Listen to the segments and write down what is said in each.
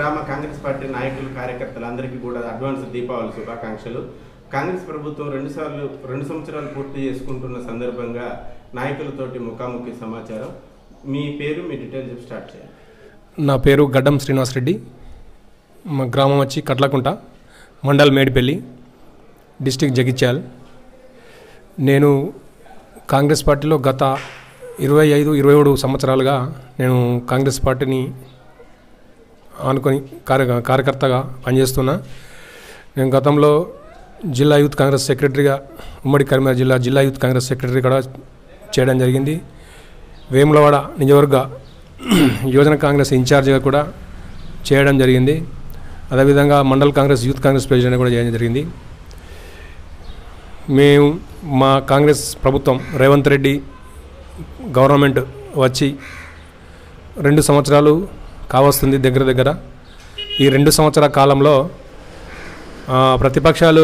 గ్రామ కాంగ్రెస్ పార్టీ నాయకులు కార్యకర్తలందరికీ కూడా అడ్వాన్స్ దీపావళి శుభాకాంక్షలు. కాంగ్రెస్ ప్రభుత్వం 2 సంవత్సరాలు పూర్తి చేసుకుంటున్న సందర్భంగా నాయకులతోటి ముఖాముఖి సమాచారం. మీ పేరు, మీ డీటెయిల్స్ స్టార్ట్ చేయండి. నా పేరు గడ్డం శ్రీనివాస్ రెడ్డి. మా గ్రామం వచ్చి కట్లకుంట, మండల్ మేడిపల్లి, డిస్టిక్ జగిత్యాల్. నేను కాంగ్రెస్ పార్టీలో గత 25-27 సంవత్సరాలుగా నేను కాంగ్రెస్ పార్టీని ఆనుకొని కార్యకర్తగా పనిచేస్తున్నా. నేను గతంలో జిల్లా యూత్ కాంగ్రెస్ సెక్రటరీగా, ఉమ్మడి కరీంనగర్ జిల్లా యూత్ కాంగ్రెస్ సెక్రటరీ కూడా చేయడం జరిగింది. వేములవాడ నియోజకవర్గ యువజన కాంగ్రెస్ ఇన్ఛార్జిగా కూడా చేయడం జరిగింది. అదేవిధంగా మండల్ కాంగ్రెస్ యూత్ కాంగ్రెస్ ప్రెసిడెంట్ కూడా చేయడం జరిగింది. మేము మా కాంగ్రెస్ ప్రభుత్వం రేవంత్ రెడ్డి గవర్నమెంట్ వచ్చి 2 సంవత్సరాలు కావస్తుంది దగ్గర. ఈ 2 సంవత్సరాల కాలంలో ప్రతిపక్షాలు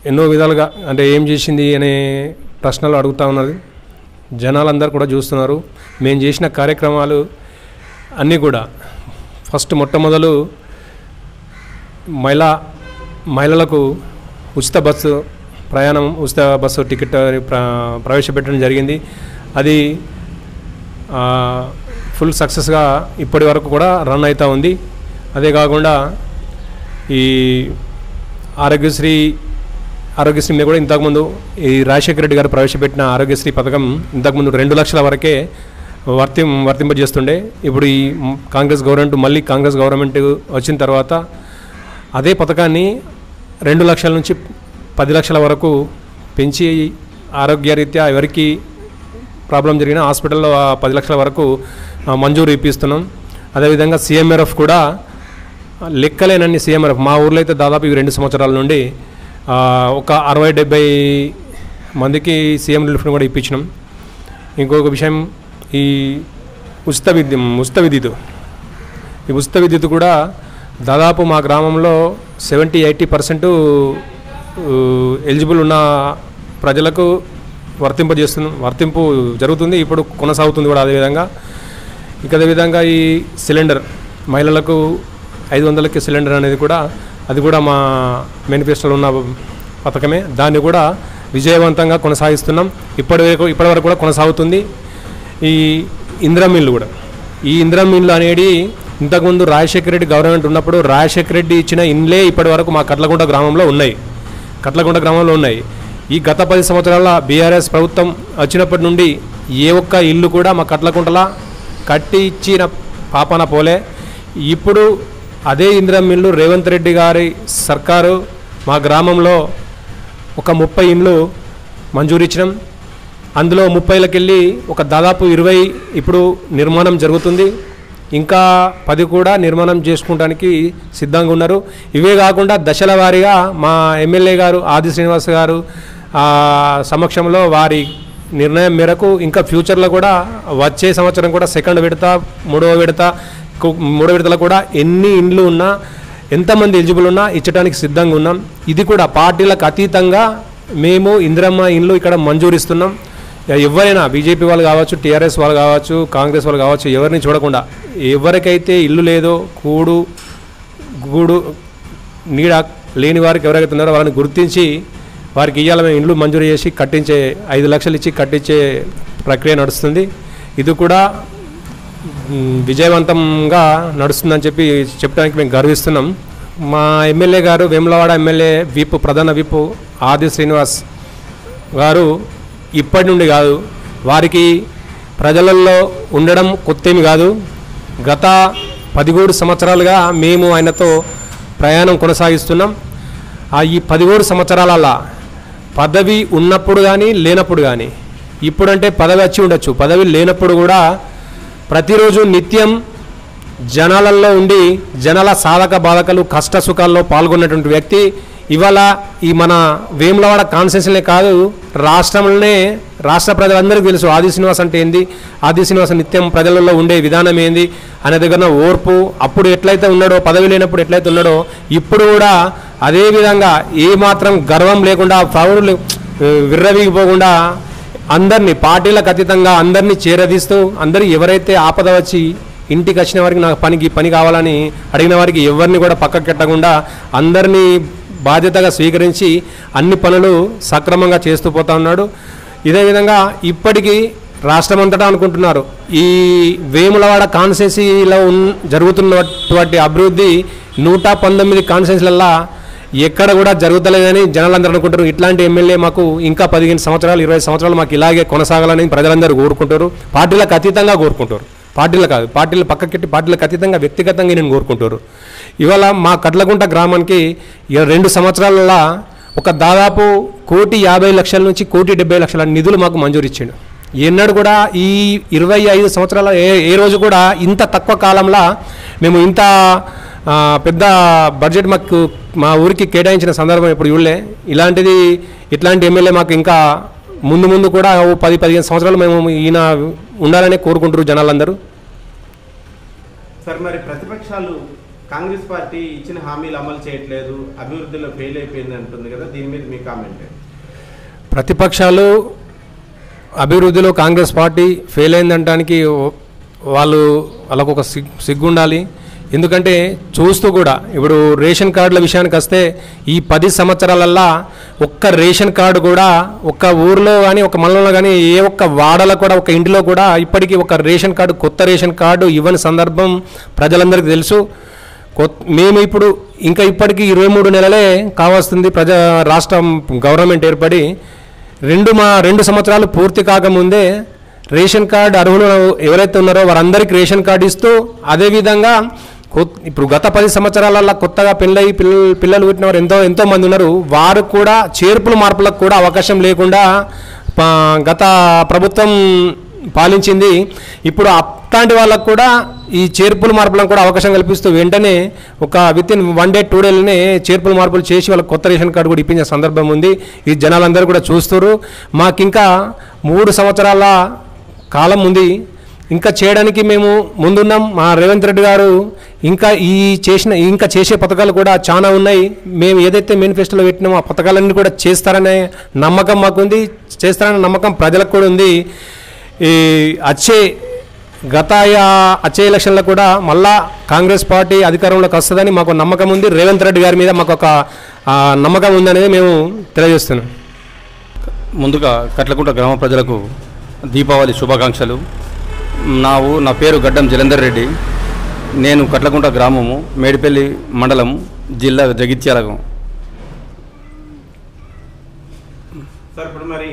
ఎన్నో విధాలుగా అంటే ఏం చేసింది అనే ప్రశ్నలు అడుగుతూ ఉన్నది. జనాలందరూ కూడా చూస్తున్నారు. మేము చేసిన కార్యక్రమాలు అన్నీ కూడా మొట్టమొదలు మహిళలకు ఉచిత బస్సు ప్రయాణం, ఉచిత బస్సు టికెట్ ప్రవేశపెట్టడం జరిగింది. అది ఫుల్ సక్సెస్గా ఇప్పటి వరకు కూడా రన్ అవుతూ ఉంది. అదే కాకుండా ఈ ఆరోగ్యశ్రీ మీద కూడా ఇంతకుముందు ఈ రాజశేఖర రెడ్డి గారు ప్రవేశపెట్టిన ఆరోగ్యశ్రీ పథకం ఇంతకుముందు 2 లక్షల వరకే వర్తింపజేస్తుండే. ఇప్పుడు ఈ కాంగ్రెస్ గవర్నమెంట్ వచ్చిన తర్వాత అదే పథకాన్ని 2 లక్షల నుంచి 10 లక్షల వరకు పెంచి ఆరోగ్యరీత్యా ఎవరికి ప్రాబ్లం జరిగినా హాస్పిటల్లో 10 లక్షల వరకు మంజూరు ఇప్పిస్తున్నాం. అదేవిధంగా CMRF కూడా లెక్కలేనన్ని CMRF మా ఊర్లో అయితే దాదాపు 2 సంవత్సరాల నుండి ఒక 60-70 మందికి CM రిలీఫ్ను కూడా ఇప్పించినాం. ఇంకొక విషయం, ఈ ఉచిత విద్యుత్ కూడా దాదాపు మా గ్రామంలో 70-80% ఎలిజిబుల్ ఉన్న ప్రజలకు వర్తింపు జరుగుతుంది. ఇప్పుడు కొనసాగుతుంది కూడా అదేవిధంగా. అదేవిధంగా ఈ సిలిండర్ మహిళలకు 500కి సిలిండర్ అనేది కూడా అది కూడా మా మేనిఫెస్టోలో ఉన్న పథకమే. దాన్ని కూడా విజయవంతంగా కొనసాగిస్తున్నాం. ఇప్పటి వరకు కూడా కొనసాగుతుంది. ఈ ఇందిరా మిల్లు అనేది ఇంతకుముందు రాజశేఖర రెడ్డి గవర్నమెంట్ ఉన్నప్పుడు రాజశేఖర రెడ్డి ఇచ్చిన ఇండ్లే ఇప్పటి వరకు మా కట్లకుంట గ్రామంలో ఉన్నాయి. ఈ గత 10 సంవత్సరాల బీఆర్ఎస్ ప్రభుత్వం వచ్చినప్పటి నుండి ఏ ఒక్క ఇల్లు కూడా మా కట్లకుంటలా కట్టి ఇచ్చిన పాపన పోలే. ఇప్పుడు అదే ఇందిరా మిల్లు రేవంత్ రెడ్డి గారి సర్కారు మా గ్రామంలో ఒక 30 ఇండ్లు మంజూరు ఇచ్చినాం. అందులో 30లకెళ్ళి ఒక దాదాపు 20 ఇప్పుడు నిర్మాణం జరుగుతుంది. ఇంకా 10 కూడా నిర్మాణం చేసుకోవడానికి సిద్ధంగా ఉన్నారు. ఇవే కాకుండా దశల వారీగా మా ఎమ్మెల్యే గారు ఆది శ్రీనివాస్ గారు సమక్షంలో వారి నిర్ణయం మేరకు ఇంకా ఫ్యూచర్లో కూడా వచ్చే సంవత్సరం కూడా 2వ విడత 3వ విడతలో కూడా ఎన్ని ఇండ్లు ఉన్నా, ఎంతమంది ఎలిజిబుల్ ఉన్నా ఇచ్చడానికి సిద్ధంగా ఉన్నాం. ఇది కూడా పార్టీలకు అతీతంగా మేము ఇందిరమ్మ ఇండ్లు ఇక్కడ మంజూరిస్తున్నాం. ఎవరైనా బీజేపీ వాళ్ళు కావచ్చు, టీఆర్ఎస్ వాళ్ళు కావచ్చు, కాంగ్రెస్ వాళ్ళు కావచ్చు, ఎవరిని చూడకుండా ఎవరికైతే ఇల్లు లేదో, గూడు నీడ లేని వారికి ఎవరైతే ఉన్నారో వాళ్ళని గుర్తించి వారికి ఇవాళ మేము ఇండ్లు మంజూరు చేసి 5 లక్షలు ఇచ్చి కట్టించే ప్రక్రియ నడుస్తుంది. ఇది కూడా విజయవంతంగా నడుస్తుందని చెప్పడానికి మేము గర్విస్తున్నాం. మా ఎమ్మెల్యే గారు వేములవాడ ఎమ్మెల్యే ప్రధాన విప్ ఆది శ్రీనివాస్ గారు ఇప్పటి నుండి కాదు, వారికి ప్రజలలో ఉండడం కొత్తేమి కాదు. గత 17 సంవత్సరాలుగా మేము ఆయనతో ప్రయాణం కొనసాగిస్తున్నాం. ఈ 17 సంవత్సరాల పదవి ఉన్నప్పుడు కానీ లేనప్పుడు కానీ, ఇప్పుడంటే పదవి వచ్చి ఉండొచ్చు, పదవి లేనప్పుడు కూడా ప్రతిరోజు నిత్యం జనాలలో ఉండి జనాల సాధక బాధకలు కష్ట సుఖాల్లో పాల్గొన్నటువంటి వ్యక్తి. ఇవాళ ఈ మన వేములవాడ కాన్స్టిట్యూన్సీనే కాదు, రాష్ట్ర ప్రజలందరికీ తెలుసు ఆది శ్రీనివాస్ అంటే ఏంది, ఆది శ్రీనివాస్ నిత్యం ప్రజలలో ఉండే విధానం ఏంది అనే దగ్గర ఓర్పు. అప్పుడు ఎట్లయితే ఉన్నాడో, పదవి లేనప్పుడు ఎట్లయితే ఉన్నాడో, ఇప్పుడు కూడా అదేవిధంగా ఏమాత్రం గర్వం లేకుండా, ప్రౌఢులు విర్రవీగిపోకుండా అందరినీ పార్టీలకు అతీతంగా అందరినీ చేరదీస్తూ, అందరూ ఎవరైతే ఆపద వచ్చి ఇంటికి వచ్చిన వారికి నాకు పని కావాలని అడిగిన వారికి ఎవరిని కూడా పక్కకు పెట్టకుండా అందరినీ బాధ్యతగా స్వీకరించి అన్ని పనులు సక్రమంగా చేస్తూ పోతా ఉన్నాడు. ఇదే విధంగా ఇప్పటికీ రాష్ట్రమంతటా అనుకుంటున్నారు ఈ వేములవాడ కాన్స్టిట్యున్సీలో జరుగుతున్నటువంటి అభివృద్ధి 119 కాన్స్టిట్యున్సీలల్లో ఎక్కడ కూడా జరుగుతలేదని జనాలందరూ అనుకుంటారు. ఇట్లాంటి ఎమ్మెల్యే మాకు ఇంకా 15 సంవత్సరాలు 20 సంవత్సరాలు మాకు ఇలాగే కొనసాగాలని ప్రజలందరూ కోరుకుంటారు. పార్టీలకు అతీతంగా కోరుకుంటారు. పార్టీలు కాదు, పార్టీలు పక్కకెట్టి పార్టీలకు అతీతంగా వ్యక్తిగతంగా నేను కోరుకుంటారు. ఇవాళ మా కట్లగుంట గ్రామానికి 2 సంవత్సరాలలో ఒక దాదాపు 1,50,00,000 నుంచి 1,70,00,000 నిధులు మాకు మంజూరు ఇచ్చిండు. ఎన్నడూ కూడా ఈ 25 సంవత్సరాల ఏ రోజు కూడా ఇంత తక్కువ కాలంలో మేము ఇంత పెద్ద బడ్జెట్ మాకు మా ఊరికి కేటాయించిన సందర్భం ఇప్పుడు చూడలే. ఇట్లాంటి ఎమ్మెల్యే మాకు ఇంకా ముందు కూడా 10-15 సంవత్సరాలు మేము ఈయన ఉండాలని కోరుకుంటారు జనాలందరూ. సార్, మరి ప్రతిపక్షాలు కాంగ్రెస్ పార్టీ ఇచ్చిన హామీలు అమలు చేయట్లేదు, అభివృద్ధిలో ఫెయిల్ అయిపోయింది అంటుంది కదా, దీని మీద మీ కామెంట్? ప్రతిపక్షాలు అభివృద్ధిలో కాంగ్రెస్ పార్టీ ఫెయిల్ అయిందనడానికి వాళ్ళకు ఒక సిగ్గు ఉండాలి. ఎందుకంటే చూస్తూ కూడా ఇప్పుడు రేషన్ కార్డుల విషయానికి వస్తే ఈ 10 సంవత్సరాలల్లా ఒక్క రేషన్ కార్డు కూడా ఒక్క ఊరిలో కానీ ఒక మండలంలో కానీ ఏ ఒక్క వాడలో కూడా ఒక ఇంటిలో కూడా ఇప్పటికీ ఒక రేషన్ కార్డు కొత్త రేషన్ కార్డు ఇవ్వని సందర్భం ప్రజలందరికీ తెలుసు. మేము ఇప్పుడు ఇంకా ఇప్పటికీ 23 నెలలే కావస్తుంది రాష్ట్రం గవర్నమెంట్ ఏర్పడి 2 సంవత్సరాలు పూర్తి కాకముందే రేషన్ కార్డు అర్హులు ఎవరైతే ఉన్నారో వారందరికీ రేషన్ కార్డు ఇస్తూ అదేవిధంగా ఇప్పుడు గత 10 సంవత్సరాలలో కొత్తగా పెళ్ళయి పిల్లలు పుట్టిన వారు ఎంతో మంది ఉన్నారు. వారు కూడా చేర్పులు మార్పులకు కూడా అవకాశం లేకుండా గత ప్రభుత్వం పాలించింది. ఇప్పుడు అట్లాంటి వాళ్ళకు కూడా ఈ చేర్పులు మార్పులకు కూడా అవకాశం కల్పిస్తూ వెంటనే ఒక వితిన్ 1 day 2 daysలోనే చేర్పులు మార్పులు చేసి వాళ్ళకి కొత్త రేషన్ కార్డు కూడా ఇప్పించే సందర్భం ఉంది. ఈ జనాలందరూ కూడా చూస్తారు. మాకింకా 3 సంవత్సరాల కాలం ఉంది, ఇంకా చేయడానికి మేము ముందున్నాం. మా రేవంత్ రెడ్డి గారు ఇంకా చేసే పథకాలు కూడా చాలా ఉన్నాయి. మేము ఏదైతే మేనిఫెస్టోలో పెట్టినామో ఆ పథకాలన్నీ కూడా చేస్తారనే నమ్మకం మాకుంది, చేస్తారనే నమ్మకం ప్రజలకు కూడా ఉంది. ఈ వచ్చే ఎలక్షన్లో కూడా మళ్ళా కాంగ్రెస్ పార్టీ అధికారంలోకి వస్తుందని మాకు నమ్మకం ఉంది. రేవంత్ రెడ్డి గారి మీద మాకు ఒక నమ్మకం ఉందనేది మేము తెలియజేస్తున్నాం. ముందుగా కట్లకుంట గ్రామ ప్రజలకు దీపావళి శుభాకాంక్షలు. నా పేరు గడ్డం జలంధర్ రెడ్డి. నేను కట్లకుంట గ్రామము, మేడిపల్లి మండలం, జిల్లా జగిత్యాల. సార్, ఇప్పుడు మరి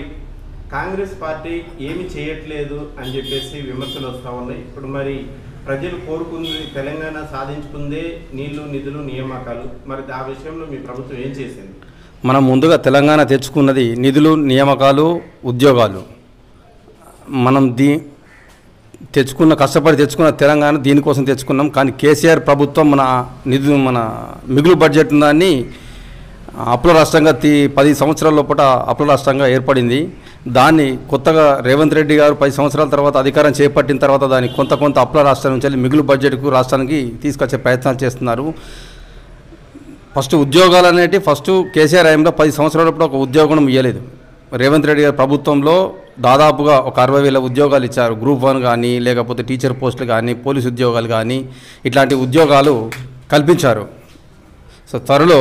కాంగ్రెస్ పార్టీ ఏమి చేయట్లేదు అని చెప్పేసి విమర్శలు వస్తూ ఉన్నాయి. ఇప్పుడు మరి ప్రజలు కోరుకుంది తెలంగాణ సాధించుకుందే నీళ్లు, నిధులు, నియామకాలు. మరి ఆ విషయంలో మీ ప్రభుత్వం ఏం చేసింది? మనం ముందుగా తెలంగాణ తెచ్చుకున్నది నిధులు, నియామకాలు, ఉద్యోగాలు. మనం కష్టపడి తెచ్చుకున్న తెలంగాణ దీనికోసం తెచ్చుకున్నాం. కానీ కేసీఆర్ ప్రభుత్వం మన మిగులు బడ్జెట్ దాన్ని అప్పుల రాష్ట్రంగా 10 సంవత్సరాల లోపల అప్పుల రాష్ట్రంగా ఏర్పడింది. దాన్ని కొత్తగా రేవంత్ రెడ్డి గారు 10 సంవత్సరాల తర్వాత అధికారం చేపట్టిన తర్వాత దాన్ని కొంత అప్పుల రాష్ట్రం నుంచి మిగులు బడ్జెట్కు రాష్ట్రానికి తీసుకొచ్చే ప్రయత్నాలు చేస్తున్నారు. ఫస్ట్ ఉద్యోగాలు అనేవి కేసీఆర్ హయాంలో 10 సంవత్సరాలప్పుడు ఒక ఉద్యోగం ఇవ్వలేదు. రేవంత్ రెడ్డి గారి ప్రభుత్వంలో దాదాపుగా ఒక 60,000 ఉద్యోగాలు ఇచ్చారు. గ్రూప్ 1 కానీ, లేకపోతే టీచర్ పోస్టులు కానీ, పోలీసు ఉద్యోగాలు కానీ, ఇట్లాంటి ఉద్యోగాలు కల్పించారు. సో త్వరగా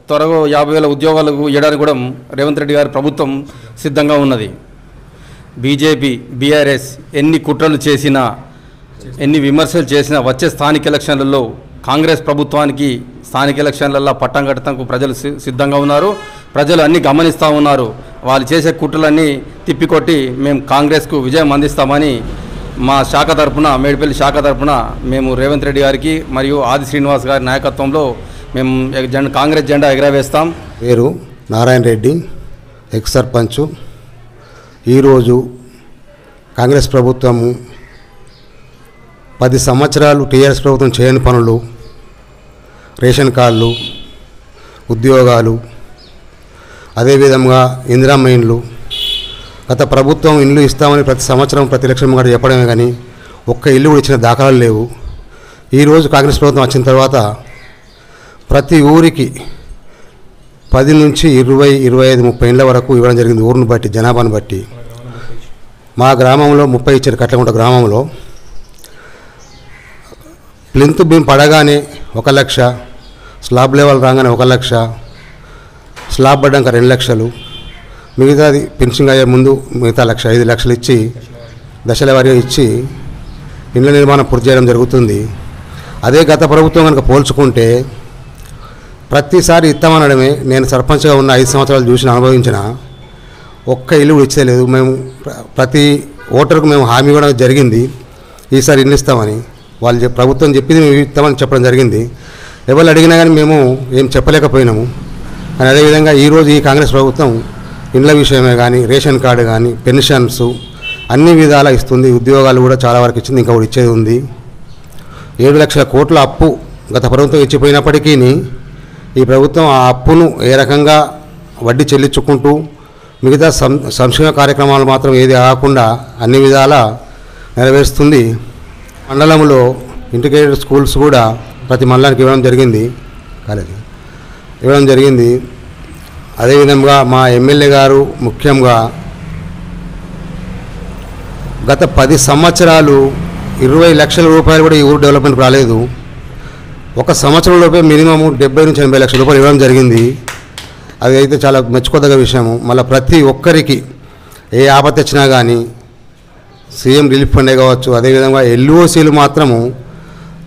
50,000 ఉద్యోగాలు ఇవ్వడానికి కూడా రేవంత్ రెడ్డి గారి ప్రభుత్వం సిద్ధంగా ఉన్నది. బీజేపీ, బీఆర్ఎస్ ఎన్ని కుట్రలు చేసినా, ఎన్ని విమర్శలు చేసినా వచ్చే స్థానిక ఎలక్షన్లలో కాంగ్రెస్ ప్రభుత్వానికి స్థానిక ఎలక్షన్లలో పట్టం కట్టడానికి ప్రజలు సిద్ధంగా ఉన్నారు. ప్రజలు అన్నీ గమనిస్తూ ఉన్నారు. వాళ్ళు చేసే కుట్రలన్నీ తిప్పికొట్టి మేము కాంగ్రెస్కు విజయం అందిస్తామని మా శాఖ తరఫున, మేడిపల్లి శాఖ తరఫున మేము రేవంత్ రెడ్డి గారికి మరియు ఆది శ్రీనివాస్ గారి నాయకత్వంలో మేము కాంగ్రెస్ జెండా ఎగరవేస్తాం. పేరు నారాయణ రెడ్డి, ఎక్స్ సర్పంచు. ఈరోజు కాంగ్రెస్ ప్రభుత్వము 10 సంవత్సరాలు టీఆర్ఎస్ ప్రభుత్వం చేయని పనులు, రేషన్ కార్డులు, ఉద్యోగాలు, అదేవిధంగా ఇందిరమ్మ ఇండ్లు. గత ప్రభుత్వం ఇల్లు ఇస్తామని ప్రతి సంవత్సరం ప్రతి లక్షం కూడా చెప్పడమే కానీ ఒక్క ఇల్లు కూడా ఇచ్చిన దాఖలాలు లేవు. ఈరోజు కాంగ్రెస్ ప్రభుత్వం వచ్చిన తర్వాత ప్రతి ఊరికి 10 నుంచి 20, 25, 30 ఇండ్ల వరకు ఇవ్వడం జరిగింది. ఊరిని బట్టి, జనాభాను బట్టి. మా గ్రామంలో 30 ఇచ్చారు. కట్లకుంట గ్రామంలో ప్లింత్ బీమ్ పడగానే 1 లక్ష, స్లాబ్ లెవెల్ రాగానే 1 లక్ష, స్లాబ్ పడ్డాక 2 లక్షలు, మిగతాది ఫినిషింగ్ అయ్యే ముందు మిగతా 5 లక్షలు ఇచ్చి దశల వారీగా ఇచ్చి ఇళ్ళ నిర్మాణం పూర్తి చేయడం జరుగుతుంది. అదే గత ప్రభుత్వం కనుక పోల్చుకుంటే ప్రతిసారి ఇస్తామనడమే. నేను సర్పంచ్గా ఉన్న 5 సంవత్సరాలు చూసిన అనుభవించిన ఒక్క ఇల్లు కూడా ఇచ్చేయలేదు. మేము ప్రతి ఓటర్కు మేము హామీ ఇవ్వడం జరిగింది, ఈసారి ఇల్లు ఇస్తామని. వాళ్ళు ప్రభుత్వం చెప్పింది మేము ఇస్తామని చెప్పడం జరిగింది. ఎవరు అడిగినా కానీ మేము ఏం చెప్పలేకపోయినాము. కానీ అదేవిధంగా ఈరోజు ఈ కాంగ్రెస్ ప్రభుత్వం ఇండ్ల విషయమే కానీ, రేషన్ కార్డు కానీ, పెన్షన్స్ అన్ని విధాలా ఇస్తుంది. ఉద్యోగాలు కూడా చాలా వరకు ఇచ్చింది, ఇంకా కూడా ఇచ్చేది ఉంది. 7 లక్షల కోట్ల అప్పు గత ప్రభుత్వం ఇచ్చిపోయినప్పటికీ ఈ ప్రభుత్వం ఆ అప్పును ఏ రకంగా వడ్డీ చెల్లించుకుంటూ మిగతా సంక్షేమ కార్యక్రమాలు మాత్రం ఏది ఆగకుండా అన్ని విధాలా నెరవేరుస్తుంది. మండలంలో ఇంటిగ్రేటెడ్ స్కూల్స్ కూడా ప్రతి మండలానికి ఇవ్వడం జరిగింది, కాలేజీ ఇవ్వడం జరిగింది. అదేవిధంగా మా ఎమ్మెల్యే గారు ముఖ్యంగా గత 10 సంవత్సరాలు 20 లక్షల రూపాయలు కూడా ఈ ఊరు డెవలప్మెంట్ రాలేదు. 1 సంవత్సరంలోపే మినిమము 70 నుంచి 80 లక్షల రూపాయలు ఇవ్వడం జరిగింది. అది అయితే చాలా మెచ్చుకోదగ్గ విషయము. మళ్ళీ ప్రతి ఒక్కరికి ఏ ఆపత్తి వచ్చినా కానీ సీఎం రిలీఫ్ ఫండే కావచ్చు, అదేవిధంగా ఎల్ఓసీలు మాత్రము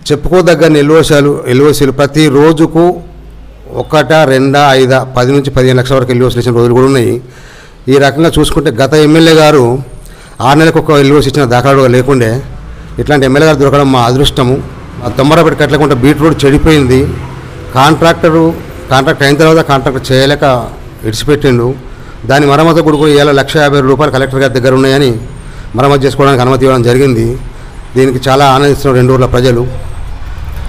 చెప్పుకోదగ్గ ఎల్ఓసీలు ప్రతి రోజుకు 1, 2, 5, 10 నుంచి 15 లక్షల వరకు ఎల్ఓసీలు ఇచ్చిన రోజులు కూడా ఉన్నాయి. ఈ రకంగా చూసుకుంటే గత ఎమ్మెల్యే గారు 6 నెలలకు ఒక ఎల్ఓసీ ఇచ్చిన దాఖలాలు లేకుండే. ఇట్లాంటి ఎమ్మెల్యే గారు దొరకడం మా అదృష్టము. మా తొమ్మరపేట కట్టలేకుండా బీట్ రోడ్ చెడిపోయింది. కాంట్రాక్ట్ అయిన తర్వాత కాంట్రాక్టర్ చేయలేక ఇడిచిపెట్టిండు. దాని మరమ్మతు కూడా ఇలా 1,50,000 రూపాయలు కలెక్టర్ గారి దగ్గర ఉన్నాయని మరమ్మతు చేసుకోవడానికి అనుమతి ఇవ్వడం జరిగింది. దీనికి చాలా ఆనందిస్తున్నారు 2 ఊర్ల ప్రజలు.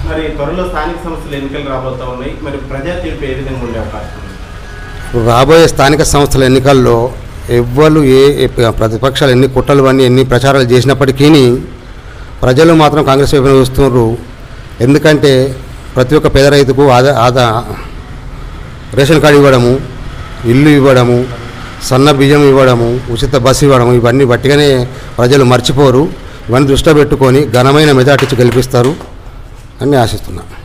మరి త్వరలో స్థానిక సంస్థల ఎన్నికలు రాబోతూ ఉన్నాయి. మరి ప్రజా తీర్పు ఏ విధంగా ఉండే అవకాశం ఉంది? రాబోయే స్థానిక సంస్థల ఎన్నికల్లో ఎవ్వరు ప్రతిపక్షాలు ఎన్ని కుట్రలు అన్నీ ఎన్ని ప్రచారాలు చేసినప్పటికీ ప్రజలు మాత్రం కాంగ్రెస్ వైపున చూస్తున్నారు. ఎందుకంటే ప్రతి ఒక్క పేద రైతుకు రేషన్ కార్డు ఇవ్వడము, ఇల్లు ఇవ్వడము, సన్న బియ్యం ఇవ్వడము, ఉచిత బస్సు ఇవ్వడము, ఇవన్నీ బట్టిగానే ప్రజలు మర్చిపోరు. ఇవన్నీ దృష్టిలో పెట్టుకొని ఘనమైన మెజార్టీ గెలిపిస్తారు అని ఆశిస్తున్నాను.